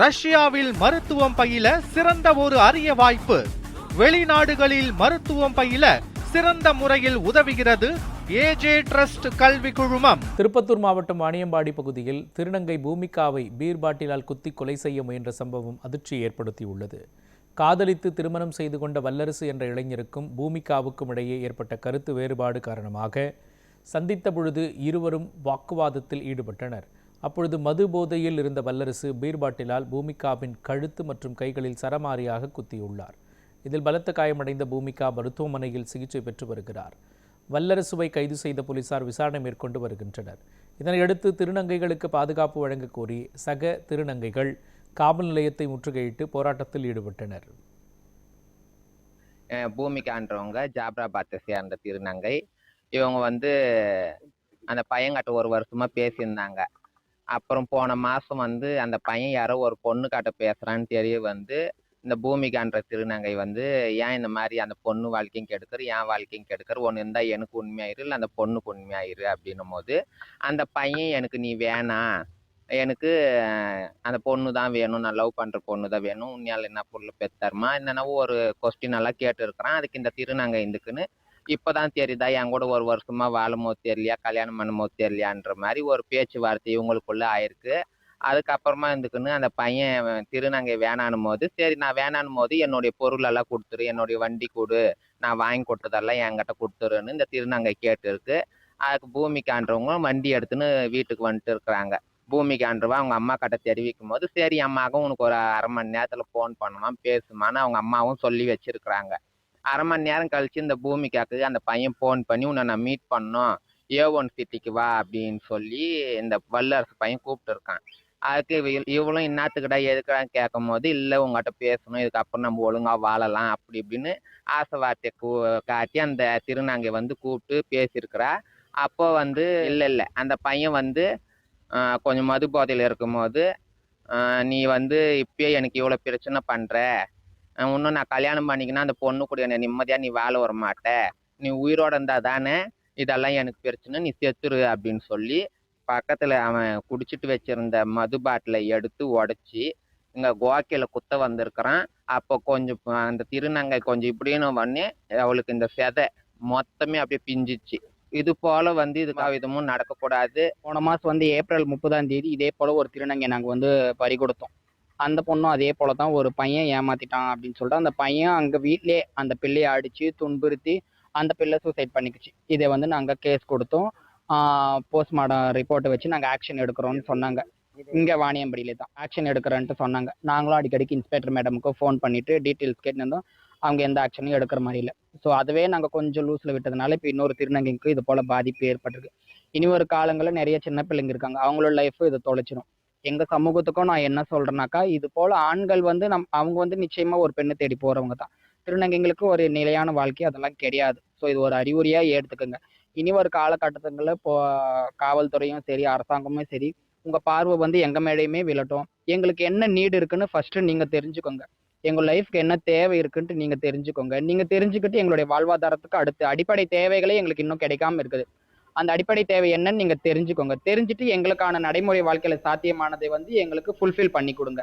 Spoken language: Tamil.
ரஷ்யாவில் மருத்துவம் பயில சிறந்த ஒரு அரிய வாய்ப்பு. வெளிநாடுகளில் மருத்துவம் பயில சிறந்த முறையில் உதவுகிறது ஏஜே ட்ரஸ்ட் கல்வி குழுமம். திருப்பத்தூர் மாவட்டம் வாணியம்பாடி பகுதியில் திருநங்கை பூமிகாவை பீர் பாட்டிலால் குத்தி கொலை செய்ய முயன்ற சம்பவம் அதிர்ச்சியை ஏற்படுத்தியுள்ளது. காதலித்து திருமணம் செய்து கொண்ட வல்லரசு என்ற இளைஞருக்கும் பூமிகாவுக்கும் இடையே ஏற்பட்ட கருத்து வேறுபாடு காரணமாக சந்தித்த பொழுது இருவரும் வாக்குவாதத்தில் ஈடுபட்டனர். அப்பொழுது மது போதையில் இருந்த வல்லரசு பீர் பாட்டிலால் பூமிகாவின் கழுத்து மற்றும் கைகளில் சரமாரியாக குத்தியுள்ளார். இதில் பலத்த காயமடைந்த பூமிகா மருத்துவமனையில் சிகிச்சை பெற்று வருகிறார். வல்லரசுவை கைது செய்த போலீசார் விசாரணை மேற்கொண்டு வருகின்றனர். இதனையடுத்து திருநங்கைகளுக்கு பாதுகாப்பு வழங்க கோரி சக திருநங்கைகள் காவல் நிலையத்தை முற்றுகையிட்டு போராட்டத்தில் ஈடுபட்டனர். பூமிகான்றவங்க ஜாப்ராபாத்தை சேர்ந்த திருநங்கை. இவங்க அந்த பையன்கிட்ட ஒரு வருஷமா பேசியிருந்தாங்க. அப்புறம் போன மாசம் அந்த பையன் யாரோ ஒரு பொண்ணுக்காட்ட பேசுறான்னு தெரிய இந்த பூமிகான்ற திருநங்கை ஏன் இந்த மாதிரி அந்த பொண்ணு வாழ்க்கையும் கெடுக்கிற, என் வாழ்க்கையும் கெடுக்கிற, ஒன்று இருந்தால் எனக்கு உண்மையாயிரு, இல்லை அந்த பொண்ணுக்கு உண்மையாயிரு அப்படின்னும் போது அந்த பையன் எனக்கு நீ வேணாம், எனக்கு அந்த பொண்ணு தான் வேணும், நான் லவ் பண்ணுற பொண்ணு தான் வேணும், உன்னையால் என்ன பொருள் பெத்தருமா என்னென்னா ஒரு கொஸ்டின் எல்லாம் கேட்டு இருக்கிறான். அதுக்கு இந்த திருநங்கை இதுக்குன்னு இப்போதான் தெரியுதா, என் கூட ஒரு வருஷமா வாழும் போது தெரியலையா, கல்யாணம் பண்ணும் போது தெரியலையான்ற மாதிரி ஒரு பேச்சுவார்த்தை இவங்களுக்குள்ள ஆயிருக்கு. அதுக்கப்புறமா இருந்துக்குன்னு அந்த பையன் திருநங்கை வேணானும் போது, சரி நான் வேணானும் போது என்னுடைய பொருள் எல்லாம் கொடுத்துரு, என்னுடைய வண்டி கொடு, நான் வாங்கி கொடுத்ததெல்லாம் என்கிட்ட கொடுத்துருன்னு இந்த திருநங்கை கேட்டு இருக்கு. அதுக்கு பூமிகான்றவங்க வண்டி எடுத்துன்னு வீட்டுக்கு வந்துட்டு இருக்கிறாங்க. பூமிகான்றவா அவங்க அம்மா கிட்ட தெரிவிக்கும் போது, சரி அம்மாவுக்கும் உனக்கு ஒரு அரை மணி நேரத்தில் ஃபோன் பண்ணுமா பேசுமான்னு அவங்க அம்மாவும் சொல்லி வச்சிருக்கிறாங்க. அரை மணி நேரம் கழிச்சு இந்த பூமிகாக்கு அந்த பையன் ஃபோன் பண்ணி உன்னை நான் மீட் பண்ணோம், A1 சிட்டிக்கு வா அப்படின்னு சொல்லி இந்த வல்லரசு பையன் கூப்பிட்டு இருக்கான். அதுக்கு இவளும் இன்னாத்துக்கிட்ட எதுக்குடான்னு கேட்கும் போது, இல்லை உங்கள்கிட்ட பேசணும், இதுக்கப்புறம் நம்ம ஒழுங்கா வாழலாம் அப்படி இப்படின்னு ஆசை வார்த்தையை காட்டி அந்த திருநங்கை கூப்பிட்டு பேசியிருக்கிறா. அப்போ இல்லை அந்த பையன் கொஞ்சம் மது போதையில் இருக்கும்போது, நீ இப்பயே எனக்கு இவ்வளோ பிரச்சனை பண்ணுற, இன்னும் நான் கல்யாணம் பண்ணிக்கினா அந்த பொண்ணு கூட என்னை நிம்மதியாக நீ வாழ வர மாட்ட, நீ உயிரோட இருந்தா தானே இதெல்லாம் எனக்கு பிரச்சனை, நீ செத்துரு அப்படின்னு சொல்லி பக்கத்தில் அவன் குடிச்சிட்டு வச்சிருந்த மது பாட்டிலை எடுத்து உடச்சி இங்கே கோக்கையில் குத்த வந்திருக்கிறான். அப்போ கொஞ்சம் அந்த திருநங்கை கொஞ்சம் இப்படின்னு பண்ணி அவளுக்கு இந்த செதை மொத்தமே அப்படியே பிஞ்சிச்சு. இது போல இது விதமும் நடக்கக்கூடாது. போன மாதம் ஏப்ரல் 30 இதே போல் ஒரு திருநங்கை நாங்கள் பறி கொடுத்தோம். அந்த பொண்ணும் அதே போல தான் ஒரு பையன் ஏமாத்திட்டான் அப்படின்னு சொல்லிட்டு அந்த பையன் அங்கே வீட்டிலே அந்த பிள்ளையை அடித்து துன்புறுத்தி அந்த பிள்ளை சூசைட் பண்ணிக்குச்சு. இதை நாங்கள் கேஸ் கொடுத்தோம். போஸ்ட்மார்டம் ரிப்போர்ட்டை வச்சு நாங்கள் ஆக்ஷன் எடுக்கிறோன்னு சொன்னாங்க. இங்கே வாணியம்படியிலே தான் ஆக்ஷன் எடுக்கிறேன்ட்டு சொன்னாங்க. நாங்களும் அடிக்கடிக்கு இன்ஸ்பெக்டர் மேடமுக்கு ஃபோன் பண்ணிவிட்டு டீட்டெயில்ஸ் கேட்டுருந்தோம். அவங்க எந்த ஆக்ஷனும் எடுக்கிற மாதிரி இல்லை. ஸோ அதுவே நாங்கள் கொஞ்சம் லூஸில் விட்டதுனால இப்போ இன்னொரு திருநங்கைக்கு இது போல் பாதிப்பு ஏற்பட்டிருக்கு. இனி ஒரு காலங்களில் நிறைய சின்ன பிள்ளைங்க இருக்காங்க, அவங்களோட லைஃபு இதை தொலைச்சிடும். எங்கள் சமூகத்துக்கும் நான் என்ன சொல்கிறேன்னாக்கா, இது போல் ஆண்கள் அவங்க நிச்சயமாக ஒரு பெண்ணை தேடி போகிறவங்க தான். திருநங்கைங்களுக்கு ஒரு நிலையான வாழ்க்கை அதெல்லாம் கிடையாது. ஸோ இது ஒரு அறிகுறியாக எடுத்துக்கோங்க. இனி ஒரு காலகட்டங்களில் இப்போ காவல்துறையும் சரி, அரசாங்கமும் சரி, உங்கள் பார்வை எங்கள் மேலேயுமே விழட்டும். எங்களுக்கு என்ன நீடு இருக்குன்னு ஃபஸ்ட்டு நீங்கள் தெரிஞ்சுக்கோங்க. எங்கள் லைஃப்க்கு என்ன தேவை இருக்குன்ட்டு நீங்கள் தெரிஞ்சுக்கோங்க. நீங்கள் தெரிஞ்சுக்கிட்டு எங்களுடைய வாழ்வாதாரத்துக்கு அடுத்து அடிப்படை தேவைகளே எங்களுக்கு இன்னும் கிடைக்காம இருக்குது. அந்த அடிப்படை தேவை என்னன்னு நீங்கள் தெரிஞ்சுக்கோங்க. தெரிஞ்சுட்டு எங்களுக்கான நடைமுறை வாழ்க்கையில் சாத்தியமானதை எங்களுக்கு ஃபுல்ஃபில் பண்ணி கொடுங்க.